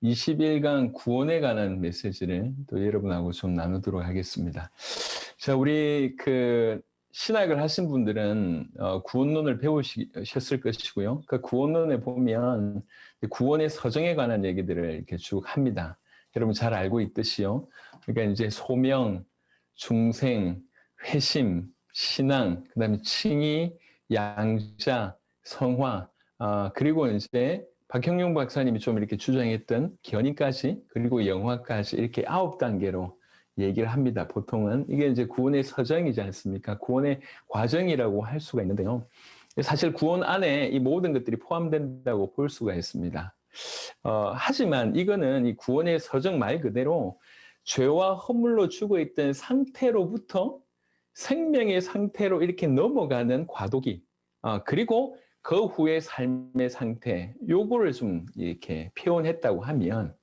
20일간 구원에 관한 메시지를 또 여러분하고 좀 나누도록 하겠습니다. 자, 우리 신학을 하신 분들은 구원론을 배우셨을 것이고요. 그 구원론에 보면 구원의 서정에 관한 얘기들을 이렇게 쭉 합니다. 여러분 잘 알고 있듯이요. 그러니까 이제 소명, 중생, 회심, 신앙, 그다음에 칭의, 양자, 성화, 그리고 이제 박형용 박사님이 좀 이렇게 주장했던 견인까지 그리고 영화까지 이렇게 9단계로 얘기를 합니다. 보통은 이게 이제 구원의 서정이지 않습니까? 구원의 과정이라고 할 수가 있는데요. 사실 구원 안에 이 모든 것들이 포함된다고 볼 수가 있습니다. 하지만 이거는 이 구원의 서정 말 그대로 죄와 허물로 죽어 있던 상태로부터 생명의 상태로 이렇게 넘어가는 과도기, 그리고 그 후의 삶의 상태, 요거를 좀 이렇게 표현했다고 하면,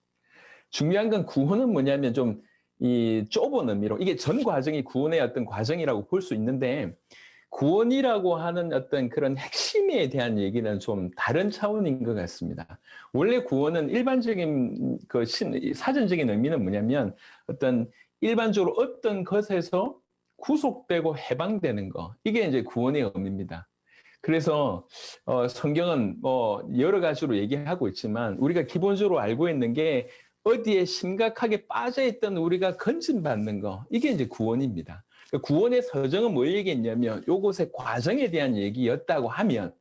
중요한 건 구원은 뭐냐면 좀 이 좁은 의미로, 이게 전 과정이 구원의 어떤 과정이라고 볼 수 있는데, 구원이라고 하는 어떤 그런 핵심에 대한 얘기는 좀 다른 차원인 것 같습니다. 원래 구원은 일반적인 사전적인 의미는 뭐냐면 어떤 일반적으로 어떤 것에서 구속되고 해방되는 거, 이게 이제 구원의 의미입니다. 그래서 성경은 뭐 여러 가지로 얘기하고 있지만 우리가 기본적으로 알고 있는 게 어디에 심각하게 빠져있던 우리가 건진받는 거, 이게 이제 구원입니다. 구원의 서정은 뭘 얘기했냐면 요것의 과정에 대한 얘기였다고 하면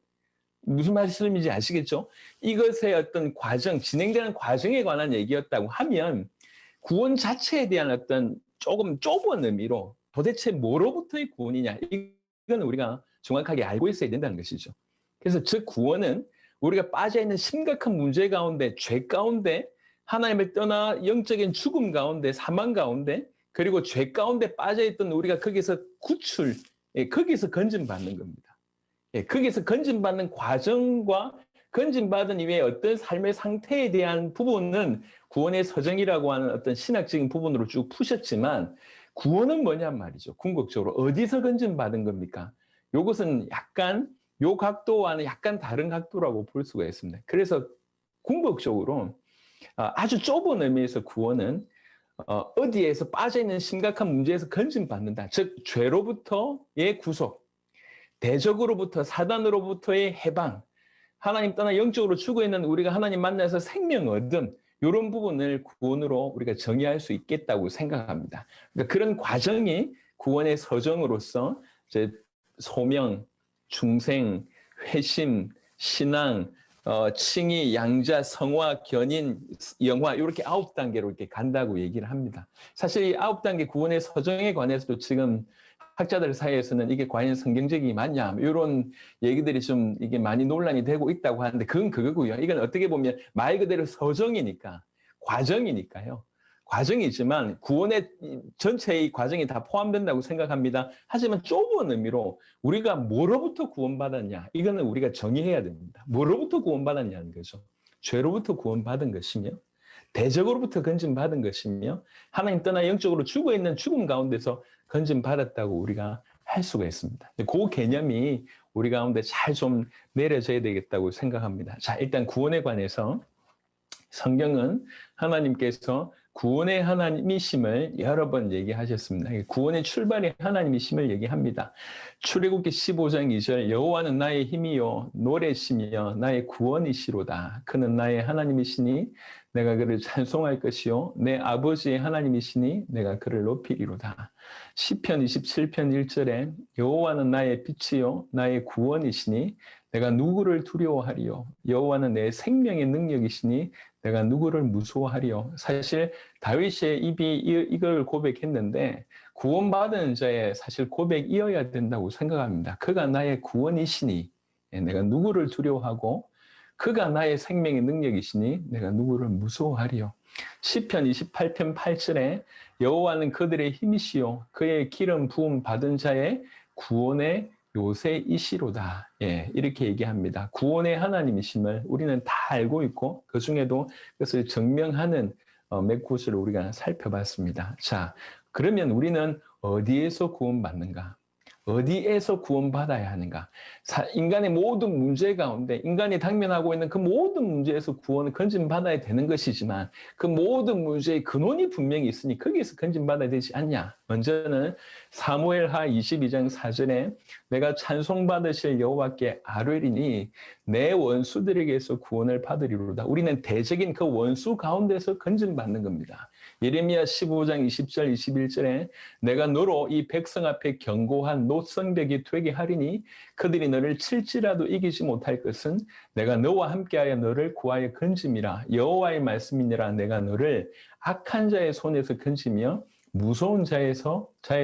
무슨 말씀인지 아시겠죠? 이것의 어떤 과정, 진행되는 과정에 관한 얘기였다고 하면 구원 자체에 대한 어떤 조금 좁은 의미로 도대체 뭐로부터의 구원이냐, 이건 우리가 정확하게 알고 있어야 된다는 것이죠. 그래서 즉 구원은 우리가 빠져있는 심각한 문제 가운데, 죄 가운데, 하나님을 떠나 영적인 죽음 가운데, 사망 가운데, 그리고 죄 가운데 빠져있던 우리가 거기서 거기서 건진받는 겁니다. 거기서 건진받는 과정과 건진받은 이후에 어떤 삶의 상태에 대한 부분은 구원의 서정이라고 하는 어떤 신학적인 부분으로 쭉 푸셨지만, 구원은 뭐냔 말이죠. 궁극적으로 어디서 건진받은 겁니까? 이것은 약간 요 각도와는 약간 다른 각도라고 볼 수가 있습니다. 그래서 궁극적으로 아주 좁은 의미에서 구원은 어디에서 빠져있는 심각한 문제에서 건진받는다. 즉 죄로부터의 구속, 대적으로부터, 사단으로부터의 해방, 하나님 떠나 영적으로 죽어있는 우리가 하나님 만나서 생명 얻음, 이런 부분을 구원으로 우리가 정의할 수 있겠다고 생각합니다. 그러니까 그런 과정이 구원의 서정으로서 이제 소명, 중생, 회심, 신앙, 칭의, 양자, 성화, 견인, 영화, 이렇게 9단계로 이렇게 간다고 얘기를 합니다. 사실 이 9단계 구원의 서정에 관해서도 지금 학자들 사이에서는 이게 과연 성경적이 맞냐, 이런 얘기들이 좀 이게 많이 논란이 되고 있다고 하는데, 그건 그거고요. 이건 어떻게 보면 말 그대로 서정이니까, 과정이니까요. 과정이지만 구원의 전체의 과정이 다 포함된다고 생각합니다. 하지만 좁은 의미로 우리가 뭐로부터 구원받았냐, 이거는 우리가 정의해야 됩니다. 뭐로부터 구원받았냐는 거죠. 죄로부터 구원받은 것이며, 대적으로부터 건진받은 것이며, 하나님 떠나 영적으로 죽어있는 죽음 가운데서 건진받았다고 우리가 할 수가 있습니다. 그 개념이 우리 가운데 잘 좀 내려져야 되겠다고 생각합니다. 자, 일단 구원에 관해서 성경은 하나님께서 구원의 하나님이심을 여러 번 얘기하셨습니다. 구원의 출발이 하나님이심을 얘기합니다. 출애굽기 15장 2절, 여호와는 나의 힘이요 노래시며 나의 구원이시로다. 그는 나의 하나님이시니 내가 그를 찬송할 것이요 내 아버지의 하나님이시니 내가 그를 높이리로다. 시편 27편 1절에 여호와는 나의 빛이요 나의 구원이시니 내가 누구를 두려워하리요. 여호와는 내 생명의 능력이시니 내가 누구를 무서워하리요. 사실 다윗의 입이 이걸 고백했는데 구원받은 자의 사실 고백이어야 된다고 생각합니다. 그가 나의 구원이시니 내가 누구를 두려워하고, 그가 나의 생명의 능력이시니 내가 누구를 무서워하리요. 시편 28편 8절에 여호와는 그들의 힘이시요 그의 기름 부음 받은 자의 구원의 요새이시로다. 이렇게 얘기합니다. 구원의 하나님이심을 우리는 다 알고 있고 그 중에도 그것을 증명하는 몇 곳을 우리가 살펴봤습니다. 자, 그러면 우리는 어디에서 구원받는가? 어디에서 구원받아야 하는가? 인간의 모든 문제 가운데 인간이 당면하고 있는 그 모든 문제에서 구원을 건진받아야 되는 것이지만 그 모든 문제의 근원이 분명히 있으니 거기에서 건진받아야 되지 않냐? 먼저는 사무엘하 22장 4절에 내가 찬송받으실 여호와께 아뢰리니 내 원수들에게서 구원을 받으리로다. 우리는 대적인 그 원수 가운데서 건진받는 겁니다. 예레미야 15장 20절 21절에 내가 너로 이 백성 앞에 견고한 노성벽이 되게 하리니 그들이 너를 칠지라도 이기지 못할 것은 내가 너와 함께하여 너를 구하여 건짐이라. 여호와의 말씀이니라. 내가 너를 악한 자의 손에서 건지며 무서운 자의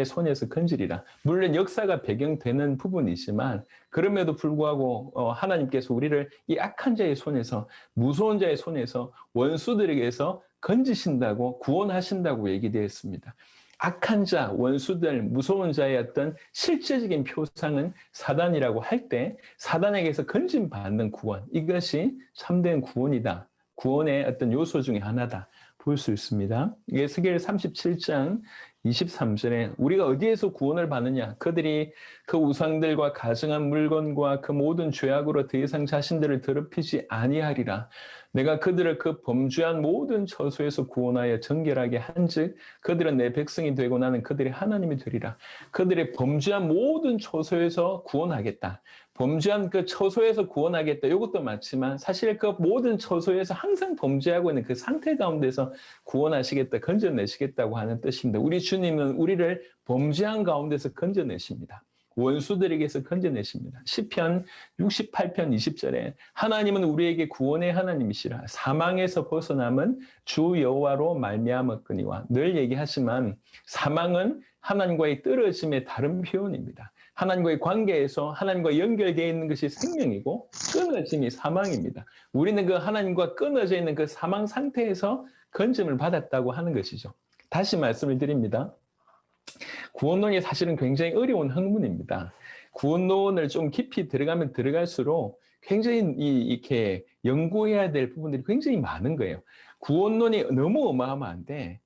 손에서 건지리라. 물론 역사가 배경되는 부분이지만 그럼에도 불구하고 하나님께서 우리를 이 악한 자의 손에서 무서운 자의 손에서 원수들에게서 건지신다고 구원하신다고 얘기되었습니다. 악한 자, 원수들, 무서운 자의 어떤 실제적인 표상은 사단이라고 할 때 사단에게서 건진받는 구원, 이것이 참된 구원이다. 구원의 어떤 요소 중에 하나다. 볼 수 있습니다. 에스겔 37장 23절에 우리가 어디에서 구원을 받느냐? 그들이 그 우상들과 가증한 물건과 그 모든 죄악으로 더 이상 자신들을 더럽히지 아니하리라. 내가 그들을 그 범죄한 모든 처소에서 구원하여 정결하게 한즉 그들은 내 백성이 되고 나는 그들의 하나님이 되리라. 그들의 범죄한 모든 처소에서 구원하겠다. 범죄한 그 처소에서 구원하겠다. 이것도 맞지만 사실 그 모든 처소에서 항상 범죄하고 있는 그 상태 가운데서 구원하시겠다, 건져내시겠다고 하는 뜻입니다. 우리 주님은 우리를 범죄한 가운데서 건져내십니다. 원수들에게서 건져내십니다. 시편 68편 20절에 하나님은 우리에게 구원의 하나님이시라. 사망에서 벗어남은 주 여호와로 말미암았거니와. 늘 얘기하지만 사망은 하나님과의 떨어짐의 다른 표현입니다. 하나님과의 관계에서 하나님과 연결되어 있는 것이 생명이고 끊어짐이 사망입니다. 우리는 그 하나님과 끊어져 있는 그 사망 상태에서 건짐을 받았다고 하는 것이죠. 다시 말씀을 드립니다. 구원론이 사실은 굉장히 어려운 학문입니다. 구원론을 좀 깊이 들어가면 들어갈수록 굉장히 이렇게 연구해야 될 부분들이 굉장히 많은 거예요. 구원론이 너무 어마어마한데,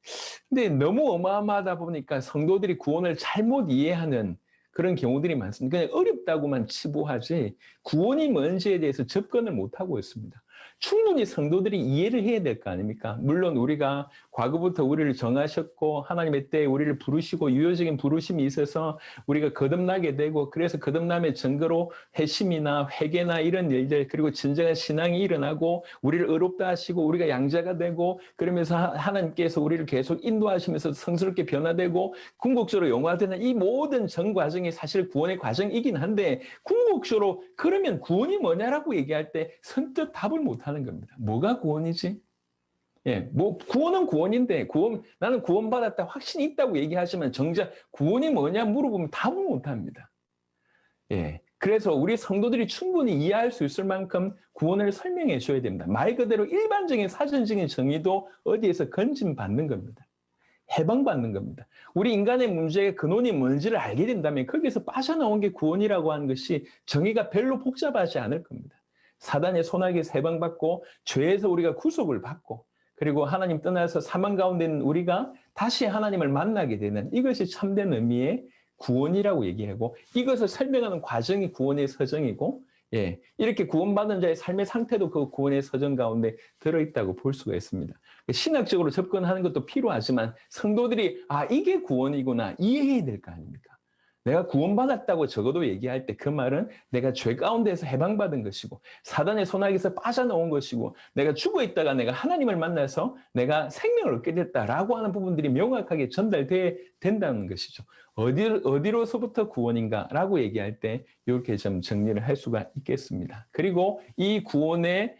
근데 너무 어마어마하다 보니까 성도들이 구원을 잘못 이해하는 그런 경우들이 많습니다. 그냥 어렵다고만 치부하지 구원이 뭔지에 대해서 접근을 못하고 있습니다. 충분히 성도들이 이해를 해야 될 거 아닙니까? 물론 우리가 과거부터 우리를 정하셨고 하나님의 때에 우리를 부르시고 유효적인 부르심이 있어서 우리가 거듭나게 되고 그래서 거듭남의 증거로 회심이나 회개나 이런 일들 그리고 진정한 신앙이 일어나고 우리를 의롭다 하시고 우리가 양자가 되고 그러면서 하나님께서 우리를 계속 인도하시면서 성스럽게 변화되고 궁극적으로 영화되는 이 모든 전 과정이 사실 구원의 과정이긴 한데 궁극적으로 그러면 구원이 뭐냐라고 얘기할 때 선뜻 답을 못하는 겁니다. 뭐가 구원이지? 예, 뭐 구원은 구원인데 나는 구원받았다 확신이 있다고 얘기하지만 정작 구원이 뭐냐 물어보면 답을 못합니다. 예, 그래서 우리 성도들이 충분히 이해할 수 있을 만큼 구원을 설명해 줘야 됩니다. 말 그대로 일반적인 사전적인 정의도 어디에서 건짐받는 겁니다. 해방받는 겁니다. 우리 인간의 문제의 근원이 뭔지를 알게 된다면 거기에서 빠져나온 게 구원이라고 하는 것이 정의가 별로 복잡하지 않을 겁니다. 사단의 손아귀에서 해방받고 죄에서 우리가 구속을 받고 그리고 하나님 떠나서 사망 가운데 있는 우리가 다시 하나님을 만나게 되는 이것이 참된 의미의 구원이라고 얘기하고 이것을 설명하는 과정이 구원의 서정이고 예, 이렇게 구원받은 자의 삶의 상태도 그 구원의 서정 가운데 들어있다고 볼 수가 있습니다. 신학적으로 접근하는 것도 필요하지만 성도들이 이게 구원이구나 이해해야 될 거 아닙니까? 내가 구원받았다고 적어도 얘기할 때 그 말은 내가 죄 가운데서 해방받은 것이고 사단의 손아귀에서 빠져나온 것이고 내가 죽어있다가 내가 하나님을 만나서 내가 생명을 얻게 됐다라고 하는 부분들이 명확하게 전달돼야 된다는 것이죠. 어디로서부터 구원인가라고 얘기할 때 이렇게 좀 정리를 할 수가 있겠습니다. 그리고 이 구원의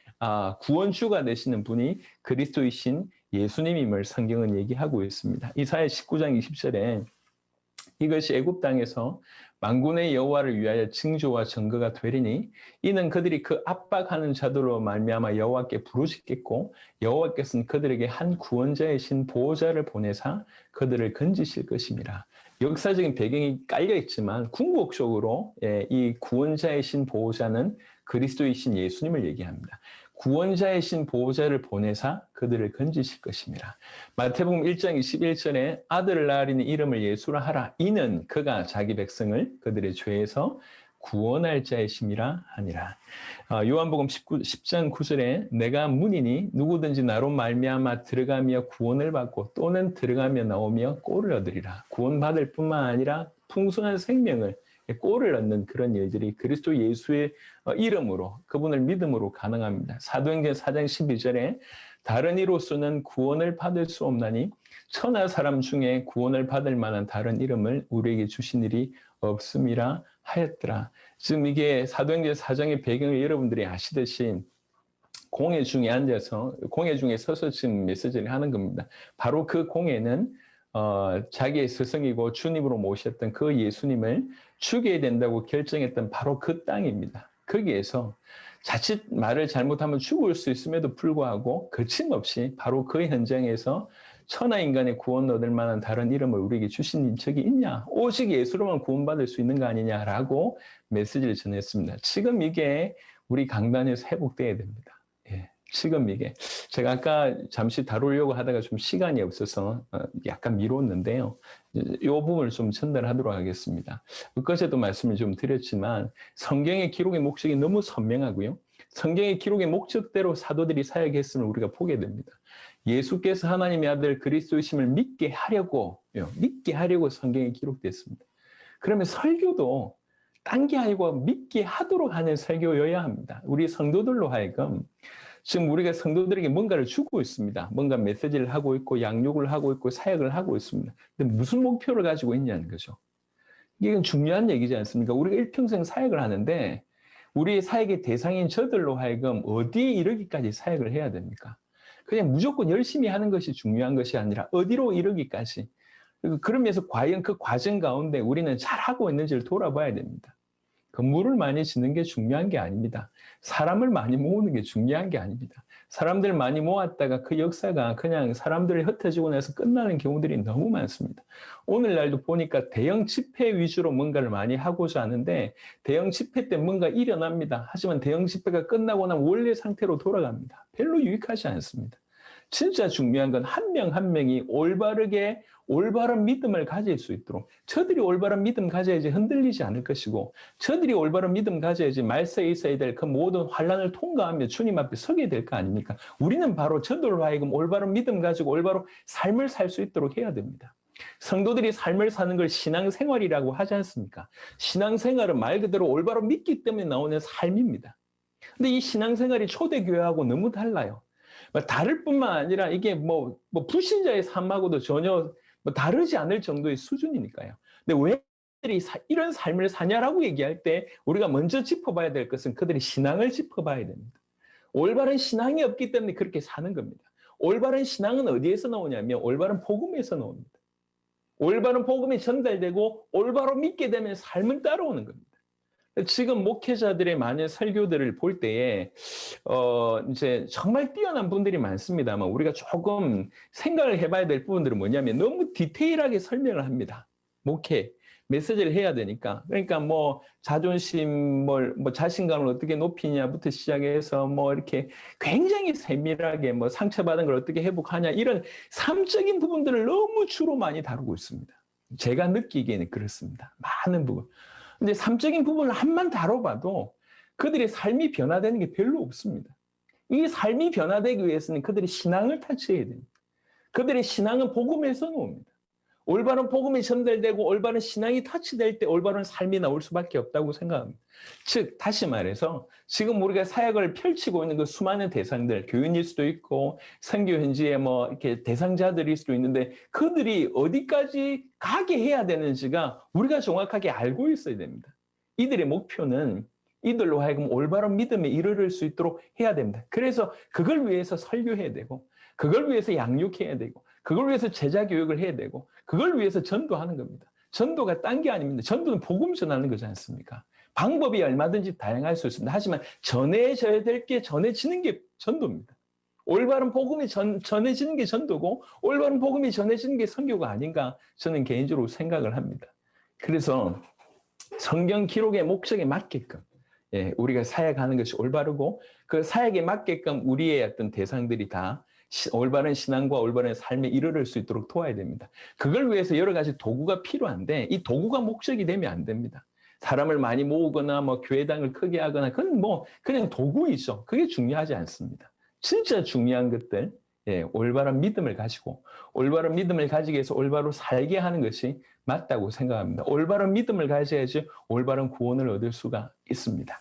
구원주가 되시는 분이 그리스도이신 예수님임을 성경은 얘기하고 있습니다. 이사야 19장 20절에 이것이 애굽 땅에서 만군의 여호와를 위하여 징조와 증거가 되리니 이는 그들이 그 압박하는 자들로 말미암아 여호와께 부르짖겠고 여호와께서는 그들에게 한 구원자이신 보호자를 보내사 그들을 건지실 것임이라. 역사적인 배경이 깔려 있지만 궁극적으로 이 구원자이신 보호자는 그리스도이신 예수님을 얘기합니다. 구원자이신 보호자를 보내사 그들을 건지실 것입니다. 마태복음 1장 21절에 아들을 낳으리니 이름을 예수라 하라. 이는 그가 자기 백성을 그들의 죄에서 구원할 자이심이라 하니라. 요한복음 10장 9절에 내가 문이니 누구든지 나로 말미암아 들어가며 구원을 받고 또는 들어가며 나오며 꼴을 얻으리라. 구원받을 뿐만 아니라 풍성한 생명을 꼴을 얻는 그런 일들이 그리스도 예수의 이름으로 그분을 믿음으로 가능합니다. 사도행전 4장 12절에 다른 이로서는 구원을 받을 수 없나니 천하 사람 중에 구원을 받을 만한 다른 이름을 우리에게 주신 일이 없음이라 하였더라. 지금 이게 사도행전 4장의 배경을 여러분들이 아시듯이 공회 중에 앉아서 공회 중에 서서 지금 메시지를 하는 겁니다. 바로 그 공회는 자기의 스승이고 주님으로 모셨던 그 예수님을 죽여야 된다고 결정했던 바로 그 땅입니다. 거기에서 자칫 말을 잘못하면 죽을 수 있음에도 불구하고 거침없이 바로 그 현장에서 천하 인간의 구원 얻을 만한 다른 이름을 우리에게 주신 적이 있냐? 오직 예수로만 구원받을 수 있는 거 아니냐라고 메시지를 전했습니다. 지금 이게 우리 강단에서 회복돼야 됩니다. 예, 지금 이게 제가 아까 잠시 다루려고 하다가 좀 시간이 없어서 약간 미뤘는데요. 이 부분을 좀 전달하도록 하겠습니다. 그것에도 말씀을 좀 드렸지만 성경의 기록의 목적이 너무 선명하고요. 성경의 기록의 목적대로 사도들이 사역했음을 우리가 보게 됩니다. 예수께서 하나님의 아들 그리스도이심을 믿게 하려고 성경에 기록됐습니다. 그러면 설교도 딴 게 아니고 믿게 하도록 하는 설교여야 합니다. 우리 성도들로 하여금 지금 우리가 성도들에게 뭔가를 주고 있습니다. 뭔가 메시지를 하고 있고 양육을 하고 있고 사역을 하고 있습니다. 근데 무슨 목표를 가지고 있냐는 거죠. 이게 중요한 얘기지 않습니까? 우리가 일평생 사역을 하는데 우리의 사역의 대상인 저들로 하여금 어디에 이르기까지 사역을 해야 됩니까? 그냥 무조건 열심히 하는 것이 중요한 것이 아니라 어디로 이르기까지. 그러면서 과연 그 과정 가운데 우리는 잘하고 있는지를 돌아봐야 됩니다. 건물을 많이 짓는 게 중요한 게 아닙니다. 사람을 많이 모으는 게 중요한 게 아닙니다. 사람들 많이 모았다가 그 역사가 그냥 사람들이 흩어지고 나서 끝나는 경우들이 너무 많습니다. 오늘날도 보니까 대형 집회 위주로 뭔가를 많이 하고자 하는데 대형 집회 때 뭔가 일어납니다. 하지만 대형 집회가 끝나고 나면 원래 상태로 돌아갑니다. 별로 유익하지 않습니다. 진짜 중요한 건 한 명 한 명이 올바른 믿음을 가질 수 있도록 저들이 올바른 믿음 가져야지 흔들리지 않을 것이고 저들이 올바른 믿음 가져야지 말세에 있어야 될 그 모든 환난을 통과하며 주님 앞에 서게 될 거 아닙니까? 우리는 바로 저들로 하여금 올바른 믿음 가지고 올바로 삶을 살 수 있도록 해야 됩니다. 성도들이 삶을 사는 걸 신앙생활이라고 하지 않습니까? 신앙생활은 말 그대로 올바로 믿기 때문에 나오는 삶입니다. 근데 이 신앙생활이 초대교회하고 너무 달라요. 다를 뿐만 아니라 이게 불신자의 삶하고도 전혀 다르지 않을 정도의 수준이니까요. 근데 왜 그들이 이런 삶을 사냐라고 얘기할 때 우리가 먼저 짚어봐야 될 것은 그들의 신앙을 짚어봐야 됩니다. 올바른 신앙이 없기 때문에 그렇게 사는 겁니다. 올바른 신앙은 어디에서 나오냐면 올바른 복음에서 나옵니다. 올바른 복음이 전달되고 올바로 믿게 되면 삶은 따라오는 겁니다. 지금 목회자들의 많은 설교들을 볼 때에 이제 정말 뛰어난 분들이 많습니다만 우리가 조금 생각을 해봐야 될 부분들은 뭐냐면 너무 디테일하게 설명을 합니다. 목회 메시지를 해야 되니까. 그러니까 자존심, 자신감을 어떻게 높이냐부터 시작해서 이렇게 굉장히 세밀하게 상처받은 걸 어떻게 회복하냐 이런 삶적인 부분들을 너무 주로 많이 다루고 있습니다. 제가 느끼기에는 그렇습니다. 많은 부분. 근데 삶적인 부분을 한만 다뤄봐도 그들의 삶이 변화되는 게 별로 없습니다. 이 삶이 변화되기 위해서는 그들의 신앙을 타치해야 됩니다. 그들의 신앙은 복음에서 나옵니다. 올바른 복음이 전달되고 올바른 신앙이 타치될 때 올바른 삶이 나올 수밖에 없다고 생각합니다. 즉 다시 말해서 지금 우리가 사역을 펼치고 있는 그 수많은 대상들, 교인일 수도 있고 선교 현지의 이렇게 대상자들일 수도 있는데 그들이 어디까지 가게 해야 되는지가 우리가 정확하게 알고 있어야 됩니다. 이들의 목표는 이들로 하여금 올바른 믿음에 이르를 수 있도록 해야 됩니다. 그래서 그걸 위해서 설교해야 되고 그걸 위해서 양육해야 되고 그걸 위해서 제자 교육을 해야 되고 그걸 위해서 전도하는 겁니다. 전도가 딴 게 아닙니다. 전도는 복음 전하는 거지 않습니까? 방법이 얼마든지 다양할 수 있습니다. 하지만 전해져야 될 게 전해지는 게 전도입니다. 올바른 복음이 전해지는 게 전도고 올바른 복음이 전해지는 게 선교가 아닌가 저는 개인적으로 생각을 합니다. 그래서 성경 기록의 목적에 맞게끔 예, 우리가 사역하는 것이 올바르고 그 사역에 맞게끔 우리의 어떤 대상들이 다 올바른 신앙과 올바른 삶에 이르를 수 있도록 도와야 됩니다. 그걸 위해서 여러 가지 도구가 필요한데 이 도구가 목적이 되면 안 됩니다. 사람을 많이 모으거나 뭐 교회당을 크게 하거나 그건 뭐 그냥 도구이죠. 그게 중요하지 않습니다. 진짜 중요한 것들, 예, 올바른 믿음을 가지고 올바른 믿음을 가지기 위해서 올바로 살게 하는 것이 맞다고 생각합니다. 올바른 믿음을 가져야지 올바른 구원을 얻을 수가 있습니다.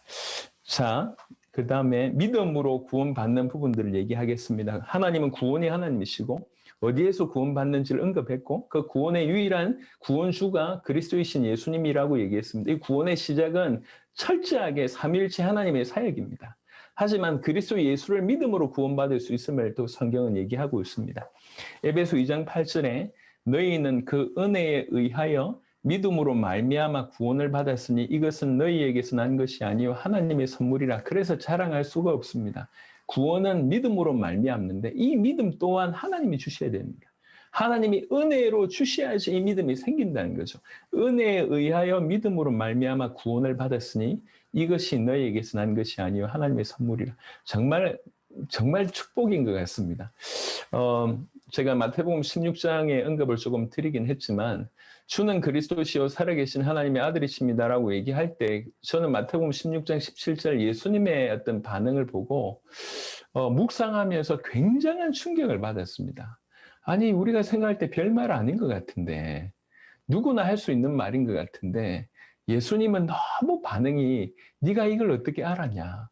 자, 그 다음에 믿음으로 구원받는 부분들을 얘기하겠습니다. 하나님은 구원의 하나님이시고 어디에서 구원받는지를 언급했고 그 구원의 유일한 구원주가 그리스도이신 예수님이라고 얘기했습니다. 이 구원의 시작은 철저하게 삼위일체 하나님의 사역입니다. 하지만 그리스도 예수를 믿음으로 구원받을 수 있음을 또 성경은 얘기하고 있습니다. 에베소 2장 8절에 너희는 그 은혜에 의하여 믿음으로 말미암아 구원을 받았으니 이것은 너희에게서 난 것이 아니요 하나님의 선물이라. 그래서 자랑할 수가 없습니다. 구원은 믿음으로 말미암는데 이 믿음 또한 하나님이 주셔야 됩니다. 하나님이 은혜로 주셔야지 이 믿음이 생긴다는 거죠. 은혜에 의하여 믿음으로 말미암아 구원을 받았으니 이것이 너희에게서 난 것이 아니요 하나님의 선물이라. 정말 축복인 것 같습니다. 제가 마태복음 16장의 언급을 조금 드리긴 했지만 주는 그리스도시요 살아계신 하나님의 아들이십니다라고 얘기할 때 저는 마태복음 16장 17절 예수님의 어떤 반응을 보고 묵상하면서 굉장한 충격을 받았습니다. 아니 우리가 생각할 때 별말 아닌 것 같은데 누구나 할 수 있는 말인 것 같은데 예수님은 너무 반응이 네가 이걸 어떻게 알았냐.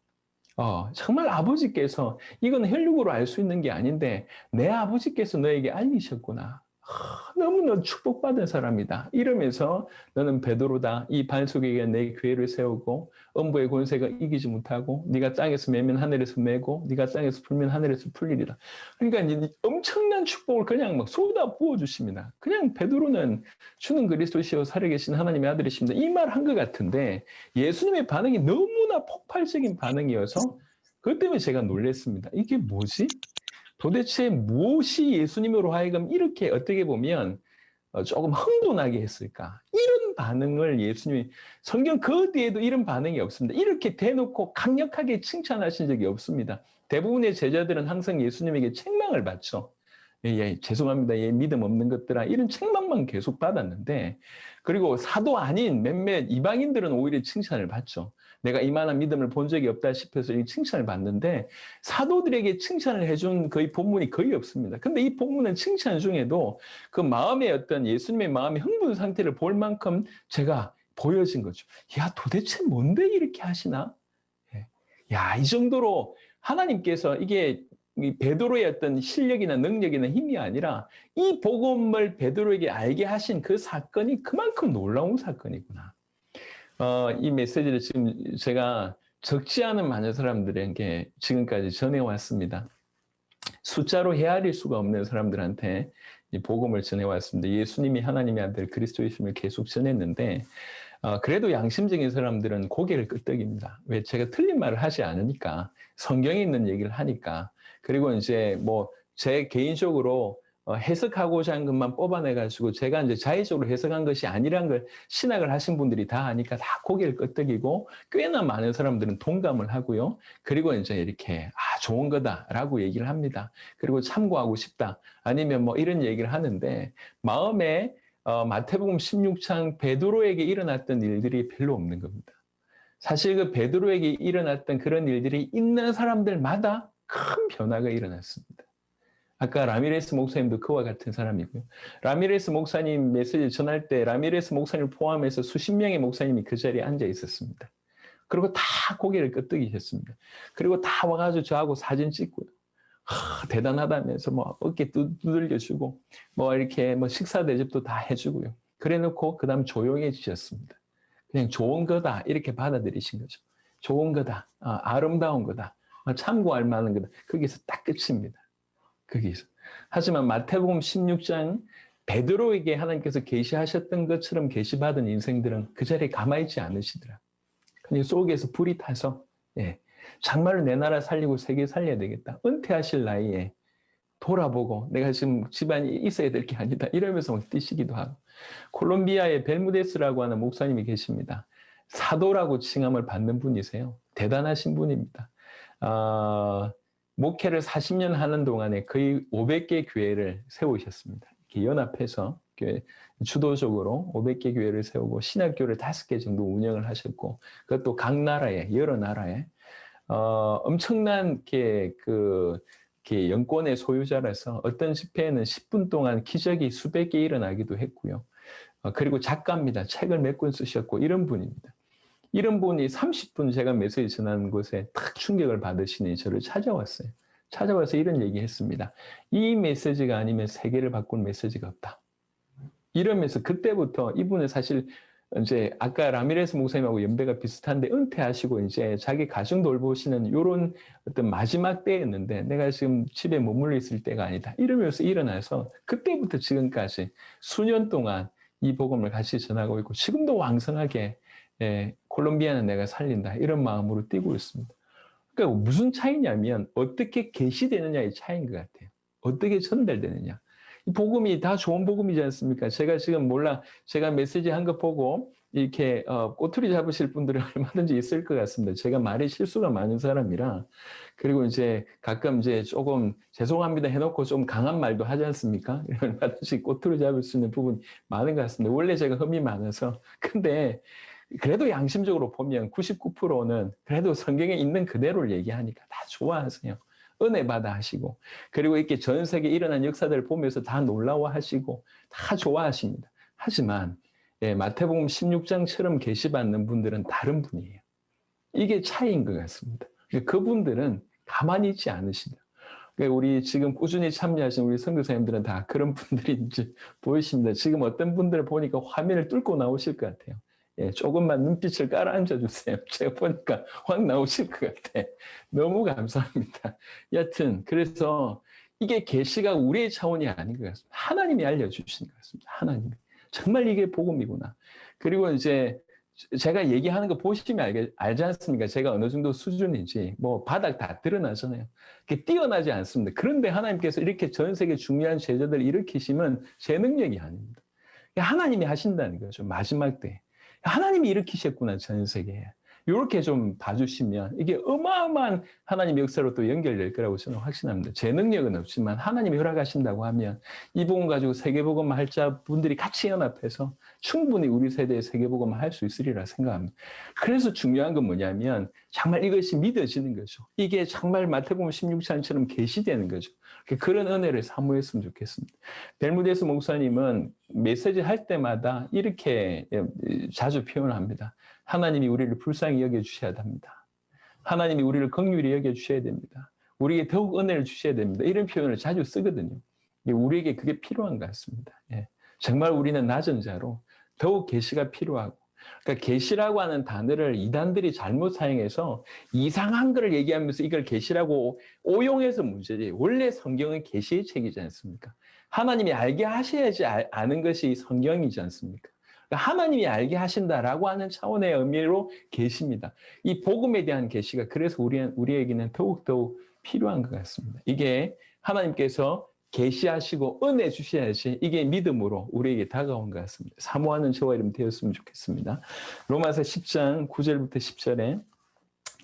정말 아버지께서 이건 혈육으로 알 수 있는 게 아닌데 내 아버지께서 너에게 알리셨구나. 너무나 축복받은 사람이다. 이러면서 너는 베드로다. 이 반석에게 내 교회를 세우고 음부의 권세가 이기지 못하고 네가 땅에서 매면 하늘에서 매고 네가 땅에서 풀면 하늘에서 풀리리라. 그러니까 엄청난 축복을 그냥 막 쏟아 부어주십니다. 그냥 베드로는 주는 그리스도시요 살아계신 하나님의 아들이십니다. 이 말 한 것 같은데 예수님의 반응이 너무나 폭발적인 반응이어서 그것 때문에 제가 놀랐습니다. 이게 뭐지? 도대체 무엇이 예수님으로 하여금 이렇게 어떻게 보면 조금 흥분하게 했을까? 이런 반응을 예수님이 성경 그 어디에도 이런 반응이 없습니다. 이렇게 대놓고 강력하게 칭찬하신 적이 없습니다. 대부분의 제자들은 항상 예수님에게 책망을 받죠. 예, 죄송합니다. 예, 믿음 없는 것들아. 이런 책망만 계속 받았는데, 그리고 사도 아닌 몇몇 이방인들은 오히려 칭찬을 받죠. 내가 이만한 믿음을 본 적이 없다 싶어서 이 칭찬을 받는데, 사도들에게 칭찬을 해준 거의 본문이 거의 없습니다. 근데 이 본문은 칭찬 중에도 그 마음의 어떤 예수님의 마음의 흥분 상태를 볼 만큼 제가 보여진 거죠. 야, 도대체 뭔데 이렇게 하시나? 야, 이 정도로 하나님께서 이게 베드로의 어떤 실력이나 능력이나 힘이 아니라 이 복음을 베드로에게 알게 하신 그 사건이 그만큼 놀라운 사건이구나. 이 메시지를 지금 제가 적지 않은 많은 사람들에게 지금까지 전해왔습니다. 숫자로 헤아릴 수가 없는 사람들한테 이 복음을 전해왔습니다. 예수님이 하나님의 아들 그리스도이심을 계속 전했는데 그래도 양심적인 사람들은 고개를 끄덕입니다. 왜? 제가 틀린 말을 하지 않으니까 성경에 있는 얘기를 하니까. 그리고 이제 뭐 제 개인적으로 해석하고자 한 것만 뽑아내가지고 제가 이제 자의적으로 해석한 것이 아니란 걸 신학을 하신 분들이 다 아니까 다 고개를 끄덕이고 꽤나 많은 사람들은 동감을 하고요. 그리고 이제 이렇게 좋은 거다라고 얘기를 합니다. 그리고 참고하고 싶다. 아니면 뭐 이런 얘기를 하는데 마음에 마태복음 16장 베드로에게 일어났던 일들이 별로 없는 겁니다. 사실 그 베드로에게 일어났던 그런 일들이 있는 사람들마다 큰 변화가 일어났습니다. 아까 라미레스 목사님도 그와 같은 사람이고요. 라미레스 목사님 메시지 전할 때 라미레스 목사님을 포함해서 수십 명의 목사님이 그 자리에 앉아 있었습니다. 그리고 다 고개를 끄덕이셨습니다. 그리고 다 와가지고 저하고 사진 찍고요. 대단하다면서 뭐 어깨 두들겨주고 뭐 이렇게 뭐 식사 대접도 다 해주고요. 그래놓고 그다음 조용해지셨습니다. 그냥 좋은 거다 이렇게 받아들이신 거죠. 좋은 거다, 아름다운 거다, 참고할 만한 거다. 거기서 딱 끝입니다. 거기서. 하지만 마태복음 16장 베드로에게 하나님께서 계시하셨던 것처럼 계시받은 인생들은 그 자리에 가만히 있지 않으시더라. 그냥 속에서 불이 타서 정말로 내 나라 살리고 세계 살려야 되겠다. 은퇴하실 나이에 돌아보고 내가 지금 집안이 있어야 될 게 아니다. 이러면서 막 뛰시기도 하고. 콜롬비아의 벨무데스라고 하는 목사님이 계십니다. 사도라고 칭함을 받는 분이세요. 대단하신 분입니다. 목회를 40년 하는 동안에 거의 500개 교회를 세우셨습니다. 이렇게 연합해서 교회 주도적으로 500개 교회를 세우고 신학교를 5개 정도 운영을 하셨고, 그것도 각 나라에, 여러 나라에 엄청난 이렇게 연권의 소유자라서 어떤 집회에는 10분 동안 기적이 수백 개 일어나기도 했고요. 그리고 작가입니다. 책을 몇 권 쓰셨고 이런 분입니다. 이런 분이 30분 제가 메시지 전하는 곳에 딱 충격을 받으시니 저를 찾아왔어요. 찾아와서 이런 얘기 했습니다. 이 메시지가 아니면 세계를 바꾼 메시지가 없다. 이러면서 그때부터 이분은 사실 이제 아까 라미레스 목사님하고 연배가 비슷한데 은퇴하시고 이제 자기 가정 돌보시는 이런 어떤 마지막 때였는데 내가 지금 집에 머물러 있을 때가 아니다. 이러면서 일어나서 그때부터 지금까지 수년 동안 이 복음을 같이 전하고 있고 지금도 왕성하게 콜롬비아는 내가 살린다. 이런 마음으로 뛰고 있습니다. 그러니까 무슨 차이냐면 어떻게 계시되느냐의 차이인 것 같아요. 어떻게 전달되느냐. 이 복음이 다 좋은 복음이지 않습니까? 제가 지금 제가 메시지 한 거 보고 이렇게 꼬투리 잡으실 분들은 얼마든지 있을 것 같습니다. 제가 말에 실수가 많은 사람이라 그리고 이제 가끔 이제 조금 죄송합니다 해놓고 좀 강한 말도 하지 않습니까? 얼마든지 꼬투리 잡을 수 있는 부분이 많은 것 같습니다. 원래 제가 흠이 많아서 근데 그래도 양심적으로 보면 99%는 그래도 성경에 있는 그대로를 얘기하니까 다 좋아하세요. 은혜 받아 하시고 그리고 이렇게 전 세계에 일어난 역사들을 보면서 다 놀라워하시고 다 좋아하십니다. 하지만 마태복음 16장처럼 계시받는 분들은 다른 분이에요. 이게 차이인 것 같습니다. 그분들은 가만히 있지 않으신다. 우리 지금 꾸준히 참여하신 우리 선교사님들은 다 그런 분들인지 보이십니다. 지금 어떤 분들을 보니까 화면을 뚫고 나오실 것 같아요. 조금만 눈빛을 깔아앉아 주세요. 제가 보니까 확 나오실 것 같아. 너무 감사합니다. 여튼 그래서 이게 계시가 우리의 차원이 아닌 것 같습니다. 하나님이 알려주신 것 같습니다. 하나님이. 정말 이게 복음이구나. 그리고 이제 제가 얘기하는 거 보시면 알지 않습니까? 제가 어느 정도 수준인지 뭐 바닥 다 드러나잖아요. 이렇게 뛰어나지 않습니다. 그런데 하나님께서 이렇게 전 세계 중요한 제자들을 일으키시면 제 능력이 아닙니다. 하나님이 하신다는 거죠. 마지막 때. 하나님이 일으키셨구나, 전 세계에. 이렇게 좀 봐주시면 이게 어마어마한 하나님의 역사로 또 연결될 거라고 저는 확신합니다. 제 능력은 없지만 하나님이 허락하신다고 하면 이 복음 가지고 세계복음 할자 분들이 같이 연합해서 충분히 우리 세대의 세계복음을 할 수 있으리라 생각합니다. 그래서 중요한 건 뭐냐면 정말 이것이 믿어지는 거죠. 이게 정말 마태복음 16장처럼 계시되는 거죠. 그런 은혜를 사모했으면 좋겠습니다. 벨무데스 목사님은 메시지 할 때마다 이렇게 자주 표현합니다. 하나님이 우리를 불쌍히 여겨주셔야 합니다. 하나님이 우리를 긍휼히 여겨주셔야 됩니다. 우리에게 더욱 은혜를 주셔야 됩니다. 이런 표현을 자주 쓰거든요. 우리에게 그게 필요한 것 같습니다. 정말 우리는 낮은 자로 더욱 계시가 필요하고 그러니까 계시라고 하는 단어를 이단들이 잘못 사용해서 이상한 거를 얘기하면서 이걸 계시라고 오용해서 문제지. 원래 성경은 계시의 책이지 않습니까? 하나님이 알게 하셔야지 아는 것이 성경이지 않습니까? 그러니까 하나님이 알게 하신다라고 하는 차원의 의미로 계십니다. 이 복음에 대한 계시가 그래서 우리에게는 더욱더욱 필요한 것 같습니다. 이게 하나님께서 계시하시고 은혜 주셔야지 이게 믿음으로 우리에게 다가온 것 같습니다. 사모하는 저와 여러분 되었으면 좋겠습니다. 로마서 10장 9절부터 10절에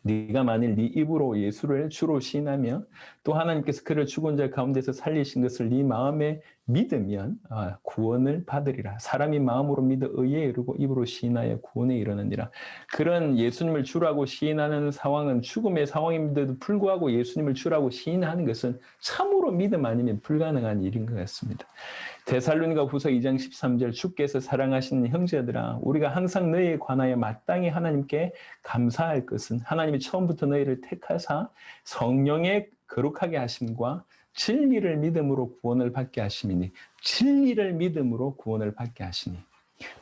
네가 만일 네 입으로 예수를 주로 시인하며 또 하나님께서 그를 죽은 자 가운데서 살리신 것을 네 마음에 믿으면 구원을 받으리라. 사람이 마음으로 믿어 의에 이르고 입으로 시인하여 구원에 이르느니라. 그런 예수님을 주라고 시인하는 상황은 죽음의 상황임에도 불구하고 예수님을 주라고 시인하는 것은 참으로 믿음 아니면 불가능한 일인 것 같습니다. 데살로니가 후서 2장 13절 주께서 사랑하시는 형제들아 우리가 항상 너희에 관하여 마땅히 하나님께 감사할 것은 하나님이 처음부터 너희를 택하사 성령의 거룩하게 하심과 진리를 믿음으로 구원을 받게 하심이니 진리를 믿음으로 구원을 받게 하시니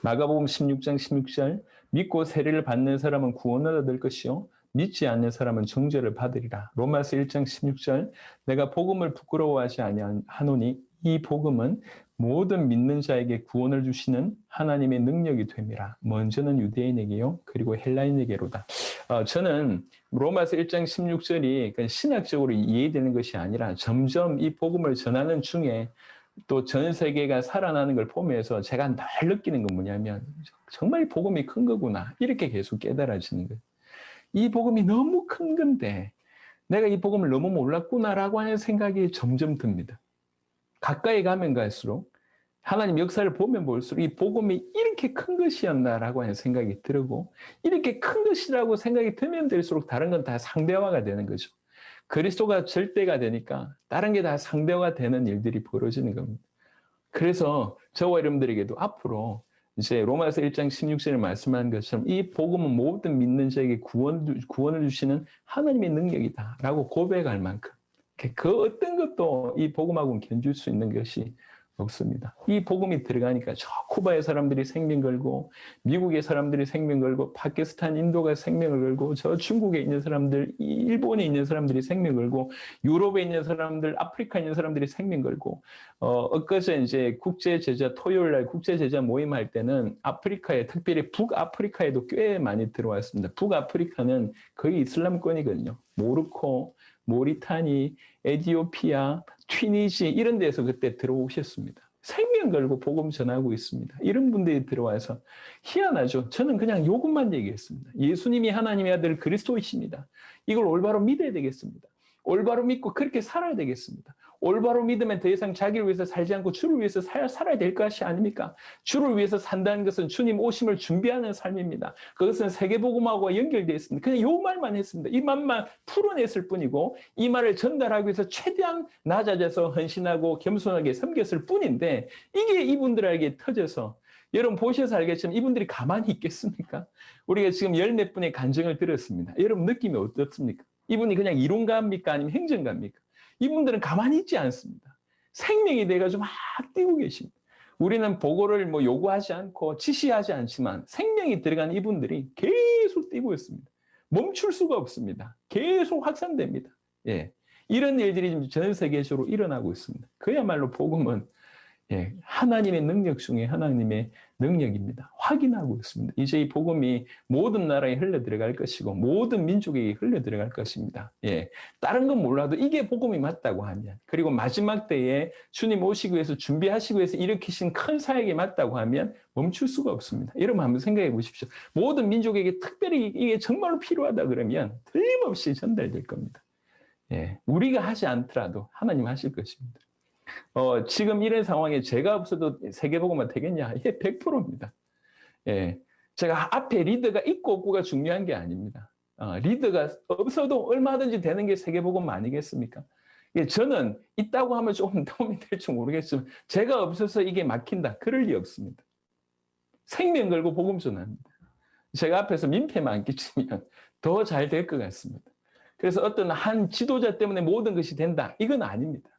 마가복음 16장 16절 믿고 세례를 받는 사람은 구원을 얻을 것이요 믿지 않는 사람은 정죄를 받으리라. 로마서 1장 16절 내가 복음을 부끄러워하지 아니하노니 이 복음은 모든 믿는 자에게 구원을 주시는 하나님의 능력이 됨이라. 먼저는 유대인에게요 그리고 헬라인에게로다. 저는 로마서 1장 16절이 신학적으로 이해되는 것이 아니라 점점 이 복음을 전하는 중에 또 전 세계가 살아나는 걸 보면서 제가 늘 느끼는 건 뭐냐면 정말 복음이 큰 거구나. 이렇게 계속 깨달아지는 거예요. 이 복음이 너무 큰 건데 내가 이 복음을 너무 몰랐구나라고 하는 생각이 점점 듭니다. 가까이 가면 갈수록 하나님 역사를 보면 볼수록 이 복음이 이렇게 큰 것이었나라고 하는 생각이 들고 이렇게 큰 것이라고 생각이 들면 들수록 다른 건 다 상대화가 되는 거죠. 그리스도가 절대가 되니까 다른 게 다 상대화가 되는 일들이 벌어지는 겁니다. 그래서 저와 여러분들에게도 앞으로 이제 로마서 1장 16절에 말씀한 것처럼 이 복음은 모든 믿는 자에게 구원을 주시는 하나님의 능력이다라고 고백할 만큼 그 어떤 것도 이 복음하고는 견줄 수 있는 것이 없습니다. 이 복음이 들어가니까 저 쿠바의 사람들이 생명 걸고 미국의 사람들이 생명 걸고 파키스탄, 인도가 생명을 걸고 저 중국에 있는 사람들, 일본에 있는 사람들이 생명 걸고 유럽에 있는 사람들, 아프리카에 있는 사람들이 생명 걸고 엊그제 이제 국제제자 토요일 날 국제제자 모임할 때는 아프리카에 특별히 북아프리카에도 꽤 많이 들어왔습니다. 북아프리카는 거의 이슬람권이거든요. 모로코, 모리타니, 에티오피아, 튀니지 이런 데서 그때 들어오셨습니다. 생명 걸고 복음 전하고 있습니다. 이런 분들이 들어와서 희한하죠. 저는 그냥 요것만 얘기했습니다. 예수님이 하나님의 아들 그리스도이십니다. 이걸 올바로 믿어야 되겠습니다. 올바로 믿고 그렇게 살아야 되겠습니다. 올바로 믿으면 더 이상 자기를 위해서 살지 않고 주를 위해서 살아야 될 것이 아닙니까? 주를 위해서 산다는 것은 주님 오심을 준비하는 삶입니다. 그것은 세계복음하고 연결되어 있습니다. 그냥 요 말만 했습니다. 이 말만 풀어냈을 뿐이고 이 말을 전달하기 위해서 최대한 낮아져서 헌신하고 겸손하게 섬겼을 뿐인데 이게 이분들에게 터져서 여러분 보셔서 알겠지만 이분들이 가만히 있겠습니까? 우리가 지금 열 몇 분의 간증을 들었습니다. 여러분 느낌이 어떻습니까? 이분이 그냥 이론가입니까? 아니면 행정가입니까? 이분들은 가만히 있지 않습니다. 생명이 돼가지고 막 뛰고 계십니다. 우리는 보고를 뭐 요구하지 않고 지시하지 않지만 생명이 들어간 이분들이 계속 뛰고 있습니다. 멈출 수가 없습니다. 계속 확산됩니다. 예. 이런 일들이 지금 전 세계적으로 일어나고 있습니다. 그야말로 복음은 예, 하나님의 능력 중에 하나님의 능력입니다. 확인하고 있습니다. 이제 이 복음이 모든 나라에 흘러 들어갈 것이고 모든 민족에게 흘러 들어갈 것입니다. 예, 다른 건 몰라도 이게 복음이 맞다고 하면 그리고 마지막 때에 주님 오시기 위해서 준비하시기 위해서 일으키신 큰 사역이 맞다고 하면 멈출 수가 없습니다. 여러분 한번 생각해 보십시오. 모든 민족에게 특별히 이게 정말로 필요하다 그러면 틀림없이 전달될 겁니다. 예, 우리가 하지 않더라도 하나님 하실 것입니다. 지금 이런 상황에 제가 없어도 세계복음화 되겠냐? 예, 100%입니다. 예. 제가 앞에 리더가 있고 없고가 중요한 게 아닙니다. 리더가 없어도 얼마든지 되는 게 세계복음 아니겠습니까? 예, 저는 있다고 하면 조금 도움이 될지 모르겠지만 제가 없어서 이게 막힌다. 그럴 리 없습니다. 생명 걸고 복음 전합니다. 제가 앞에서 민폐만 안 끼치면 더 잘 될 것 같습니다. 그래서 어떤 한 지도자 때문에 모든 것이 된다. 이건 아닙니다.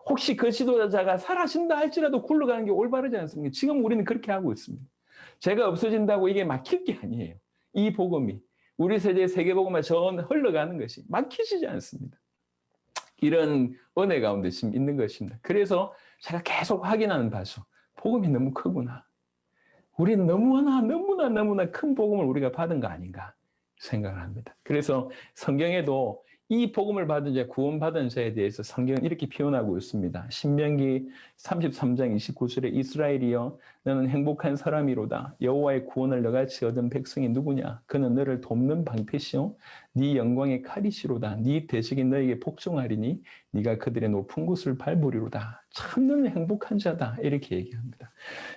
혹시 그 지도자가 사라진다 할지라도 굴러가는 게 올바르지 않습니까? 지금 우리는 그렇게 하고 있습니다. 제가 없어진다고 이게 막힐 게 아니에요. 이 복음이 우리 세대의 세계복음화 전 흘러가는 것이 막히지 않습니다. 이런 은혜 가운데 지금 있는 것입니다. 그래서 제가 계속 확인하는 바죠. 복음이 너무 크구나. 우리는 너무나 큰 복음을 우리가 받은 거 아닌가 생각을 합니다. 그래서 성경에도 이 복음을 받은 자, 구원받은 자에 대해서 성경은 이렇게 표현하고 있습니다. 신명기 33장 29절에 이스라엘이여 너는 행복한 사람이로다. 여호와의 구원을 너같이 얻은 백성이 누구냐? 그는 너를 돕는 방패시오. 네 영광의 칼이시로다. 네 대적이 너에게 복종하리니 네가 그들의 높은 곳을 밟으리로다. 참 너는 행복한 자다. 이렇게 얘기합니다.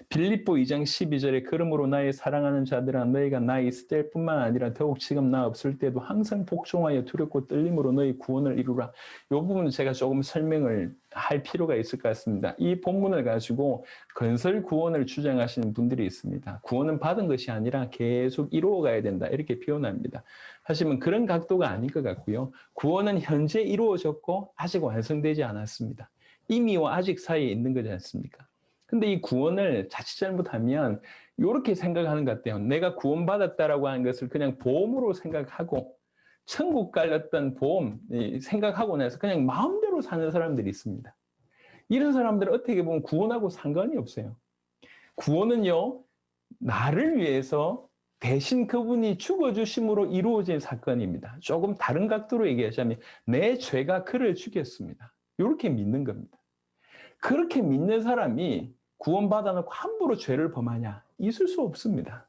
빌립보 2장 12절에 그러므로 나의 사랑하는 자들아 너희가 나 있을 때뿐만 아니라 더욱 지금 나 없을 때도 항상 복종하여 두렵고 떨림으로 너희 구원을 이루라. 이 부분은 제가 조금 설명을 할 필요가 있을 것 같습니다. 이 본문을 가지고 건설 구원을 주장하시는 분들이 있습니다. 구원은 받은 것이 아니라 계속 이루어가야 된다. 이렇게 표현합니다. 하지만 그런 각도가 아닐 것 같고요. 구원은 현재 이루어졌고 아직 완성되지 않았습니다. 이미와 아직 사이에 있는 거지 않습니까? 근데 이 구원을 자칫 잘못하면 이렇게 생각하는 것 같아요. 내가 구원받았다라고 하는 것을 그냥 보험으로 생각하고 천국 갈 어떤 보험 생각하고 나서 그냥 마음대로 사는 사람들이 있습니다. 이런 사람들은 어떻게 보면 구원하고 상관이 없어요. 구원은요, 나를 위해서 대신 그분이 죽어주심으로 이루어진 사건입니다. 조금 다른 각도로 얘기하자면 내 죄가 그를 죽였습니다. 이렇게 믿는 겁니다. 그렇게 믿는 사람이 구원받아놓고 함부로 죄를 범하냐? 있을 수 없습니다.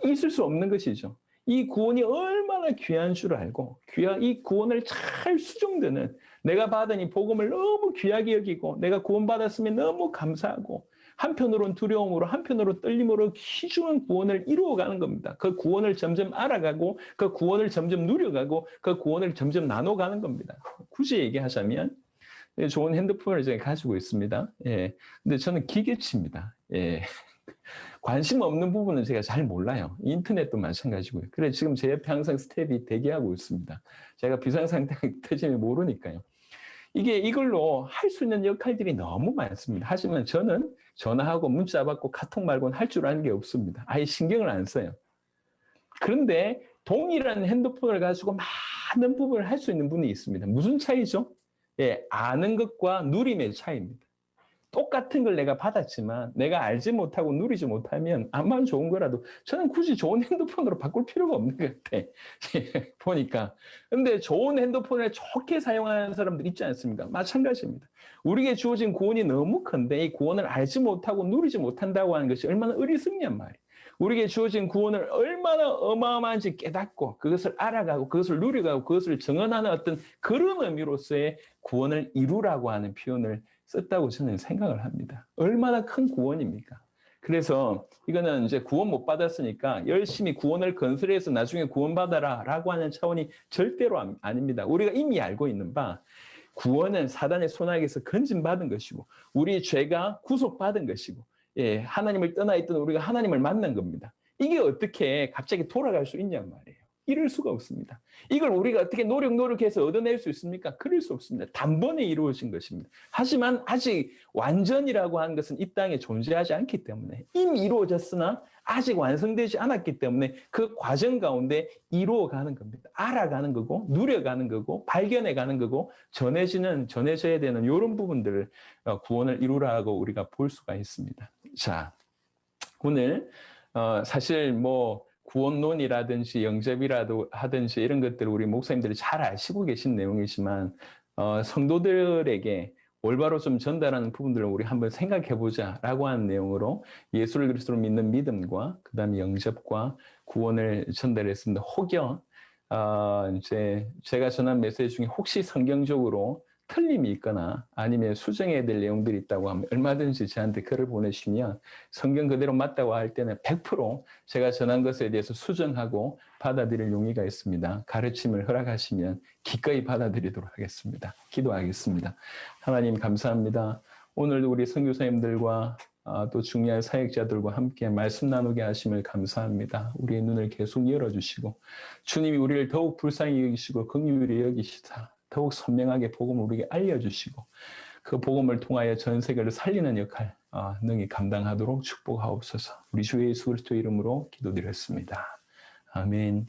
있을 수 없는 것이죠. 이 구원이 얼마나 귀한 줄 알고 이 구원을 잘 수종드는, 내가 받은 이 복음을 너무 귀하게 여기고 내가 구원받았으면 너무 감사하고 한편으로는 두려움으로 한편으로 떨림으로 귀중한 구원을 이루어가는 겁니다. 그 구원을 점점 알아가고 그 구원을 점점 누려가고 그 구원을 점점 나눠가는 겁니다. 굳이 얘기하자면 좋은 핸드폰을 제가 가지고 있습니다. 예. 근데 저는 기계치입니다. 예. 관심 없는 부분은 제가 잘 몰라요. 인터넷도 마찬가지고요. 그래 지금 제 옆에 항상 스텝이 대기하고 있습니다. 제가 비상상태가 터지면 모르니까요. 이걸로 할 수 있는 역할들이 너무 많습니다. 하지만 저는 전화하고 문자 받고 카톡 말고는 할 줄 아는 게 없습니다. 아예 신경을 안 써요. 그런데 동일한 핸드폰을 가지고 많은 부분을 할 수 있는 분이 있습니다. 무슨 차이죠? 예, 아는 것과 누림의 차이입니다. 똑같은 걸 내가 받았지만 내가 알지 못하고 누리지 못하면 암만 좋은 거라도 저는 굳이 좋은 핸드폰으로 바꿀 필요가 없는 것 같아. 보니까. 근데 좋은 핸드폰을 좋게 사용하는 사람들 있지 않습니까? 마찬가지입니다. 우리에게 주어진 구원이 너무 큰데 이 구원을 알지 못하고 누리지 못한다고 하는 것이 얼마나 어리석냔 말이에요. 우리에게 주어진 구원을 얼마나 어마어마한지 깨닫고 그것을 알아가고 그것을 누려가고 그것을 정언하는 어떤 그런 의미로서의 구원을 이루라고 하는 표현을 썼다고 저는 생각을 합니다. 얼마나 큰 구원입니까? 그래서 이거는 이제 구원 못 받았으니까 열심히 구원을 건설해서 나중에 구원받아라 라고 하는 차원이 절대로 아닙니다. 우리가 이미 알고 있는 바 구원은 사단의 손아귀에서 건진받은 것이고 우리의 죄가 구속받은 것이고 예, 하나님을 떠나 있던 우리가 하나님을 만난 겁니다. 이게 어떻게 갑자기 돌아갈 수 있냔 말이에요. 이럴 수가 없습니다. 이걸 우리가 어떻게 노력해서 얻어낼 수 있습니까? 그럴 수 없습니다. 단번에 이루어진 것입니다. 하지만 아직 완전이라고 하는 것은 이 땅에 존재하지 않기 때문에 이미 이루어졌으나 아직 완성되지 않았기 때문에 그 과정 가운데 이루어가는 겁니다. 알아가는 거고 누려가는 거고 발견해가는 거고 전해져야 되는 이런 부분들을 구원을 이루라고 우리가 볼 수가 있습니다. 자, 오늘 사실 뭐 구원론이라든지 영접이라도 하든지 이런 것들을 우리 목사님들이 잘 아시고 계신 내용이지만 성도들에게 올바로 좀 전달하는 부분들을 우리 한번 생각해보자라고 하는 내용으로 예수를 그리스도로 믿는 믿음과 그다음에 영접과 구원을 전달했습니다. 혹여 이제 제가 전한 메시지 중에 혹시 성경적으로 틀림이 있거나 아니면 수정해야 될 내용들이 있다고 하면 얼마든지 저한테 글을 보내시면 성경 그대로 맞다고 할 때는 100% 제가 전한 것에 대해서 수정하고 받아들일 용의가 있습니다. 가르침을 허락하시면 기꺼이 받아들이도록 하겠습니다. 기도하겠습니다. 하나님 감사합니다. 오늘도 우리 선교사님들과 또 중요한 사역자들과 함께 말씀 나누게 하심을 감사합니다. 우리의 눈을 계속 열어주시고 주님이 우리를 더욱 불쌍히 여기시고 긍휼히 여기시다. 더욱 선명하게 복음을 우리에게 알려주시고 그 복음을 통하여 전 세계를 살리는 역할 능히 감당하도록 축복하옵소서. 우리 주 예수 그리스도 이름으로 기도드렸습니다. 아멘.